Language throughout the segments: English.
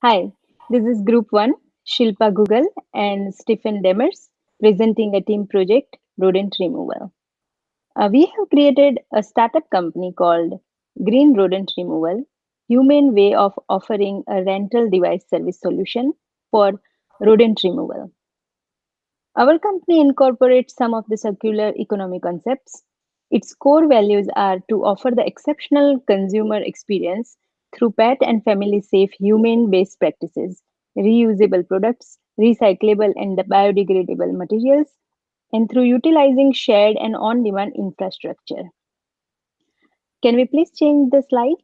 Hi, this is Group 1, Shilpa Google and Stephen Demers presenting a team project, Rodent Removal. We have created a startup company called Green Rodent Removal, human way of offering a rental device service solution for rodent removal. Our company incorporates some of the circular economy concepts. Its core values are to offer the exceptional consumer experience through pet and family safe humane based practices, reusable products, recyclable and biodegradable materials, and through utilizing shared and on demand infrastructure. Can we please change the slide?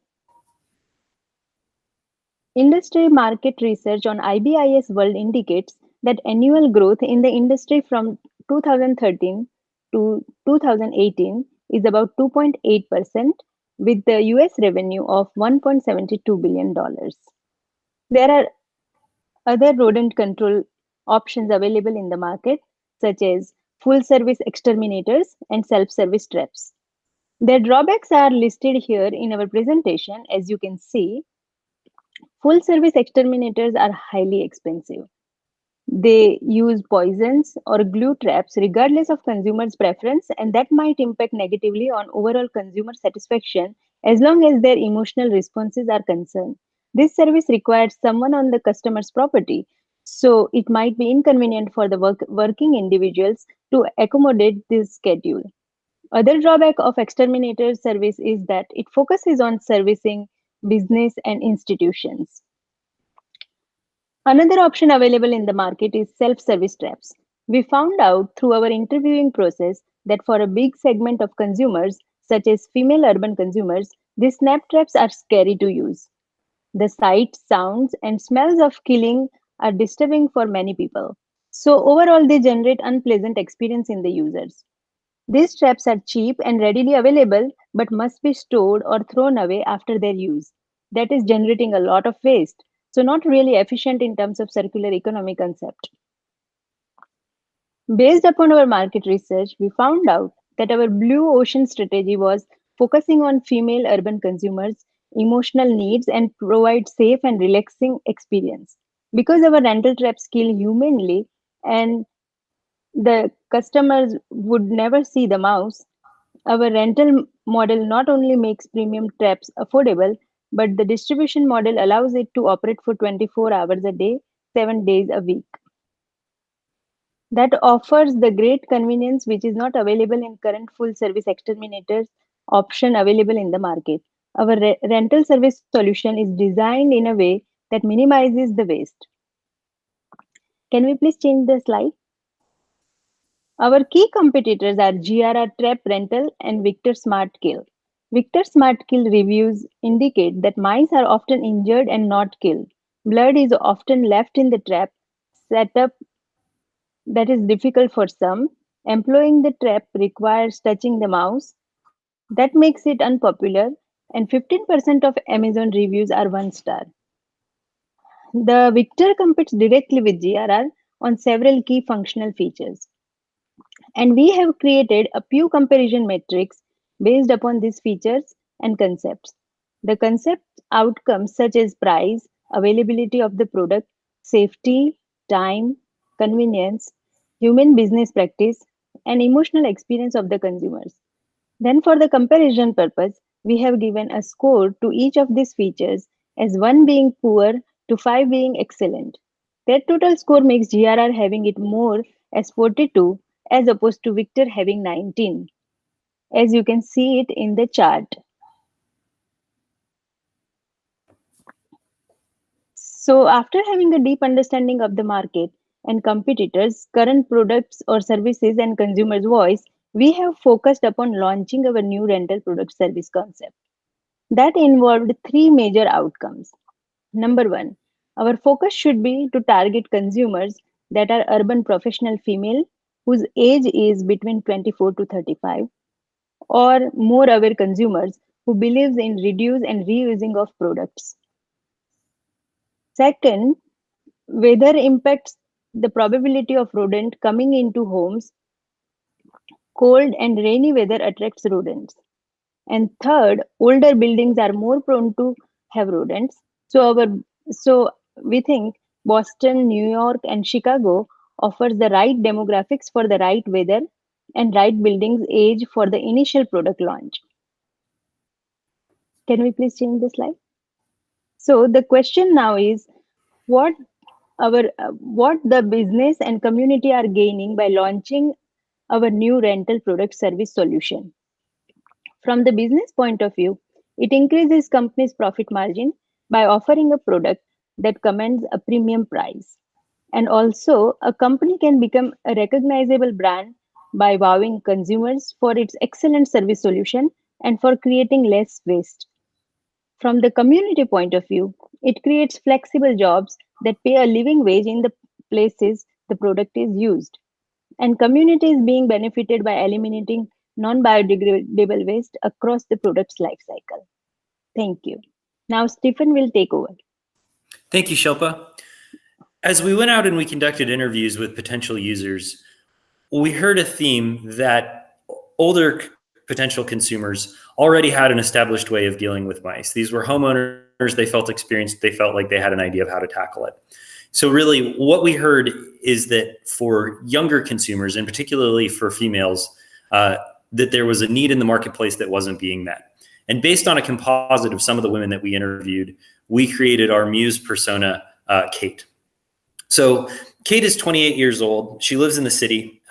Industry market research on IBIS World indicates that annual growth in the industry from 2013 to 2018 is about 2.8%, with the US revenue of $1.72 billion. There are other rodent control options available in the market, such as full service exterminators and self service traps. Their drawbacks are listed here in our presentation. As you can see, full service exterminators are highly expensive. They use poisons or glue traps regardless of consumers' preference, and that might impact negatively on overall consumer satisfaction as long as their emotional responses are concerned. This service requires someone on the customer's property, so it might be inconvenient for the working individuals to accommodate this schedule. Other drawback of exterminator service is that it focuses on servicing business and institutions. Another option available in the market is self-service traps. We found out through our interviewing process that for a big segment of consumers, such as female urban consumers, these snap traps are scary to use. The sight, sounds, and smells of killing are disturbing for many people. So overall, they generate unpleasant experience in the users. These traps are cheap and readily available, but must be stored or thrown away after their use. That is generating a lot of waste. So not really efficient in terms of circular economy concept. Based upon our market research, we found out that our blue ocean strategy was focusing on female urban consumers' emotional needs and provide safe and relaxing experience. Because our rental traps kill humanely and the customers would never see the mouse, our rental model not only makes premium traps affordable, but the distribution model allows it to operate for 24 hours a day, 7 days a week. That offers the great convenience which is not available in current full service exterminators option available in the market. Our rental service solution is designed in a way that minimizes the waste. Can we please change the slide? Our key competitors are GRR Trap Rental and Victor Smart Kill. Victor Smart Kill reviews indicate that mice are often injured and not killed. Blood is often left in the trap setup that is difficult for some. Employing the trap requires touching the mouse. That makes it unpopular, and 15% of Amazon reviews are 1 star. The Victor competes directly with GRR on several key functional features. And we have created a few comparison metrics based upon these features and concepts. The concept outcomes such as price, availability of the product, safety, time, convenience, human business practice, and emotional experience of the consumers. Then for the comparison purpose, we have given a score to each of these features as 1 being poor to 5 being excellent. Their total score makes GRR having it more as 42 as opposed to Victor having 19, as you can see it in the chart. So after having a deep understanding of the market and competitors, current products or services and consumers' voice, we have focused upon launching our new rental product service concept. That involved three major outcomes. Number one, our focus should be to target consumers that are urban professional female whose age is between 24 to 35, or more aware consumers who believes in reduce and reusing of products. Second, weather impacts the probability of rodent coming into homes. Cold and rainy weather attracts rodents. And third, older buildings are more prone to have rodents. So our so we think Boston, New York, and Chicago offers the right demographics for the right weather and right buildings age for the initial product launch. Can we please change the slide? So the question now is what what the business and community are gaining by launching our new rental product service solution. From the business point of view, it increases company's profit margin by offering a product that commands a premium price. And also, a company can become a recognizable brand by wowing consumers for its excellent service solution and for creating less waste. From the community point of view, it creates flexible jobs that pay a living wage in the places the product is used. And communities being benefited by eliminating non-biodegradable waste across the product's life cycle. Thank you. Now Stephen will take over. Thank you, Shilpa. As we went out and we conducted interviews with potential users, we heard a theme that older potential consumers already had an established way of dealing with mice. These were homeowners, they felt experienced, they felt like they had an idea of how to tackle it. So really what we heard is that for younger consumers, and particularly for females, that there was a need in the marketplace that wasn't being met. And based on a composite of some of the women that we interviewed, we created our muse persona, Kate. So Kate is 28 years old. She lives in the city.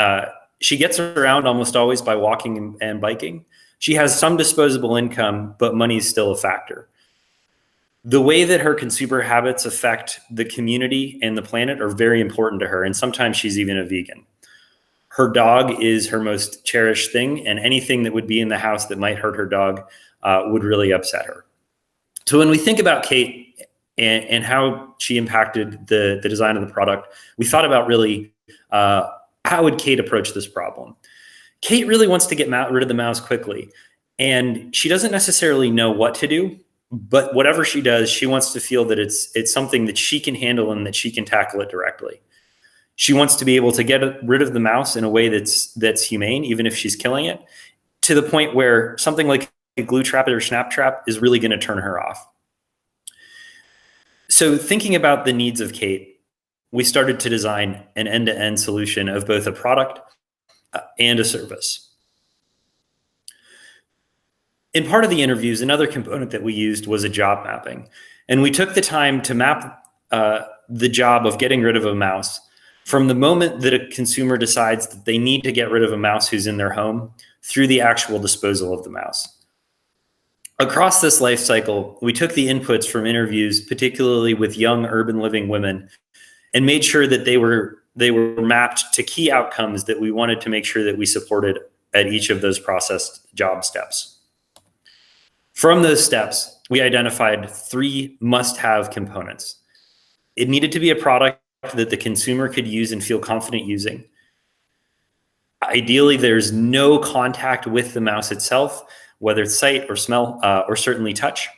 She gets around almost always by walking and biking. She has some disposable income, but money is still a factor. The way that her consumer habits affect the community and the planet are very important to her, and sometimes she's even a vegan. Her dog is her most cherished thing, and anything that would be in the house that might hurt her dog would really upset her. So when we think about Kate and how she impacted the design of the product, we thought about really how would Kate approach this problem? Kate really wants to get rid of the mouse quickly, and she doesn't necessarily know what to do, but whatever she does, she wants to feel that it's something that she can handle and that she can tackle it directly. She wants to be able to get rid of the mouse in a way that's humane, even if she's killing it, to the point where something like a glue trap or snap trap is really going to turn her off. So thinking about the needs of Kate, we started to design an end-to-end solution of both a product and a service. In part of the interviews, another component that we used was a job mapping. And we took the time to map the job of getting rid of a mouse from the moment that a consumer decides that they need to get rid of a mouse who's in their home through the actual disposal of the mouse. Across this life cycle, we took the inputs from interviews, particularly with young urban living women, and made sure that they were mapped to key outcomes that we wanted to make sure that we supported at each of those processed job steps. From those steps, we identified 3 must-have components. It needed to be a product that the consumer could use and feel confident using. Ideally, there's no contact with the mouse itself, whether it's sight or smell or certainly touch.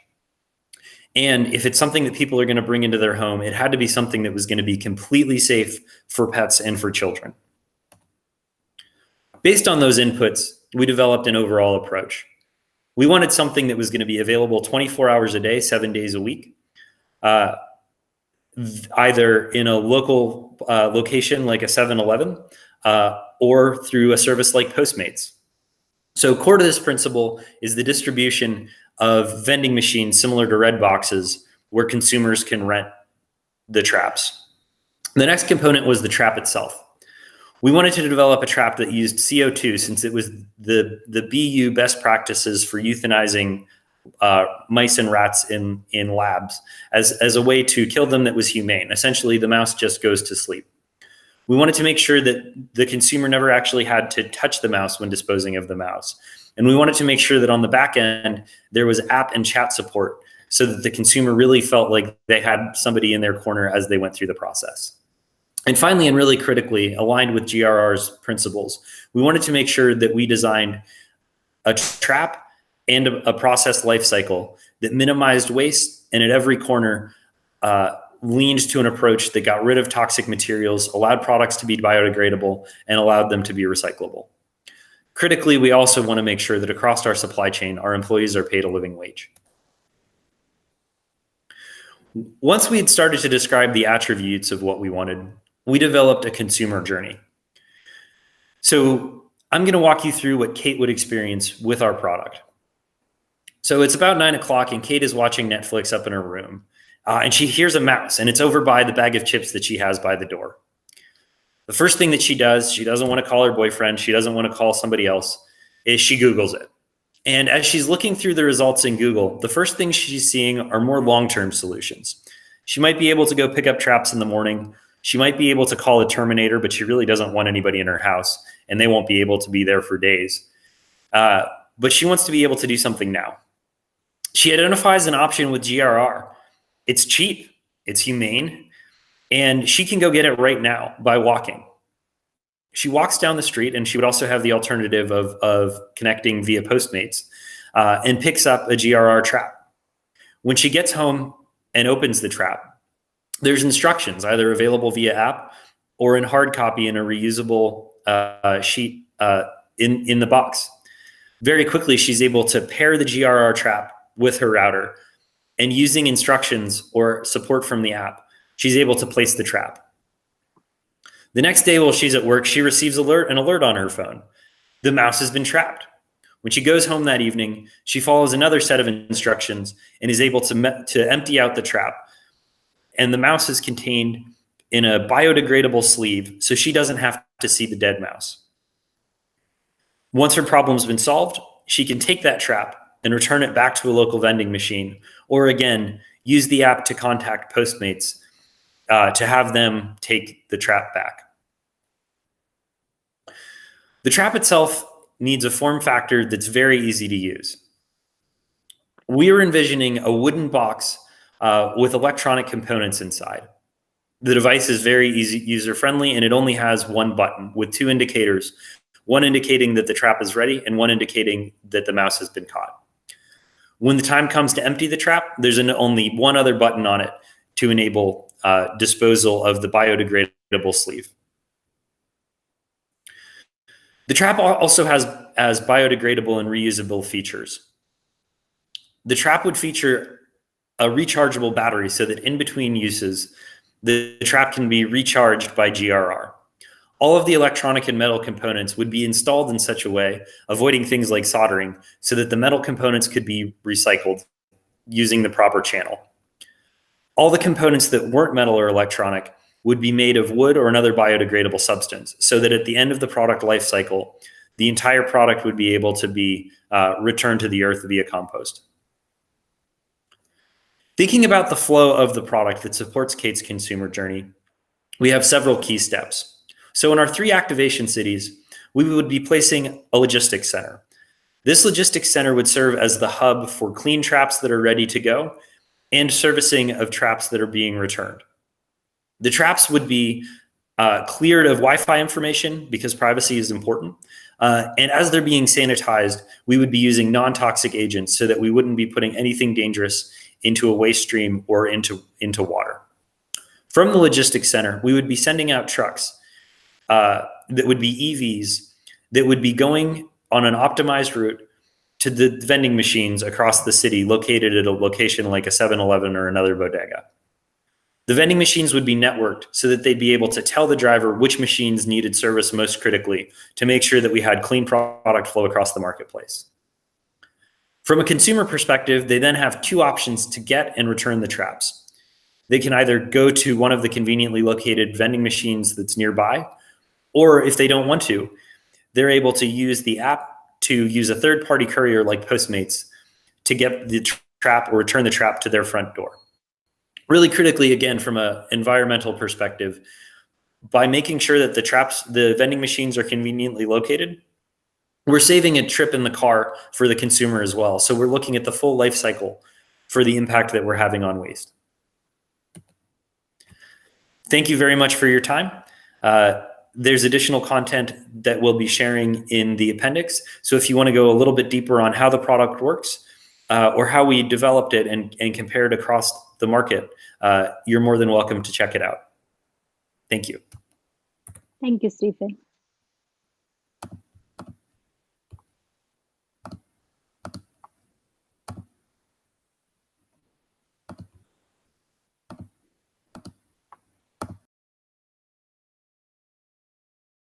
And if it's something that people are going to bring into their home, it had to be something that was going to be completely safe for pets and for children. Based on those inputs, we developed an overall approach. We wanted something that was going to be available 24 hours a day, 7 days a week, either in a local location like a 7-Eleven or through a service like Postmates. So core to this principle is the distribution of vending machines similar to red boxes where consumers can rent the traps. The next component was the trap itself. We wanted to develop a trap that used CO2 since it was the BU best practices for euthanizing mice and rats in labs as a way to kill them that was humane. Essentially, the mouse just goes to sleep. We wanted to make sure that the consumer never actually had to touch the mouse when disposing of the mouse. And we wanted to make sure that on the back end, there was app and chat support so that the consumer really felt like they had somebody in their corner as they went through the process. And finally, and really critically, aligned with GRR's principles, we wanted to make sure that we designed a trap and a process life cycle that minimized waste and at every corner leaned to an approach that got rid of toxic materials, allowed products to be biodegradable, and allowed them to be recyclable. Critically, we also want to make sure that across our supply chain, our employees are paid a living wage. Once we had started to describe the attributes of what we wanted, we developed a consumer journey. So I'm going to walk you through what Kate would experience with our product. So it's about 9 o'clock and Kate is watching Netflix up in her room. And she hears a mouse and it's over by the bag of chips that she has by the door. The first thing that she does, she doesn't want to call her boyfriend, she doesn't want to call somebody else, is she Googles it. And as she's looking through the results in Google, the first things she's seeing are more long-term solutions. She might be able to go pick up traps in the morning. She might be able to call a Terminator, but she really doesn't want anybody in her house, and they won't be able to be there for days. But she wants to be able to do something now. She identifies an option with GRR. It's cheap, it's humane, and she can go get it right now by walking. She walks down the street, and she would also have the alternative of connecting via Postmates, and picks up a GRR trap. When she gets home and opens the trap, there's instructions either available via app or in hard copy in a reusable sheet in the box. Very quickly, she's able to pair the GRR trap with her router, and using instructions or support from the app, she's able to place the trap. The next day while she's at work, she receives an alert on her phone. The mouse has been trapped. When she goes home that evening, she follows another set of instructions and is able to empty out the trap. And the mouse is contained in a biodegradable sleeve, so she doesn't have to see the dead mouse. Once her problem's been solved, she can take that trap and return it back to a local vending machine, or again, use the app to contact Postmates to have them take the trap back. The trap itself needs a form factor that's very easy to use. We are envisioning a wooden box with electronic components inside. The device is very easy, user-friendly, and it only has one button with two indicators, one indicating that the trap is ready and one indicating that the mouse has been caught. When the time comes to empty the trap, there's only one other button on it to enable disposal of the biodegradable sleeve. The trap also has biodegradable and reusable features. The trap would feature a rechargeable battery so that in between uses, the trap can be recharged by GRR. All of the electronic and metal components would be installed in such a way, avoiding things like soldering, so that the metal components could be recycled using the proper channel. All the components that weren't metal or electronic would be made of wood or another biodegradable substance, so that at the end of the product life cycle, the entire product would be able to be returned to the earth via compost. Thinking about the flow of the product that supports Kate's consumer journey, we have several key steps. So in our 3 activation cities, we would be placing a logistics center. This logistics center would serve as the hub for clean traps that are ready to go and servicing of traps that are being returned. The traps would be cleared of Wi-Fi information because privacy is important. And as they're being sanitized, we would be using non-toxic agents so that we wouldn't be putting anything dangerous into a waste stream or into water. From the logistics center, we would be sending out trucks that would be EVs that would be going on an optimized route to the vending machines across the city located at a location like a 7-Eleven or another bodega. The vending machines would be networked so that they'd be able to tell the driver which machines needed service most critically to make sure that we had clean product flow across the marketplace. From a consumer perspective, they then have 2 options to get and return the traps. They can either go to one of the conveniently located vending machines that's nearby, or if they don't want to, they're able to use the app to use a third-party courier like Postmates to get the trap or return the trap to their front door. Really critically, again, from an environmental perspective, by making sure that the vending machines are conveniently located, we're saving a trip in the car for the consumer as well. So we're looking at the full life cycle for the impact that we're having on waste. Thank you very much for your time. There's additional content that we'll be sharing in the appendix. So if you want to go a little bit deeper on how the product works or how we developed it and compare it across the market, you're more than welcome to check it out. Thank you. Thank you, Stephen.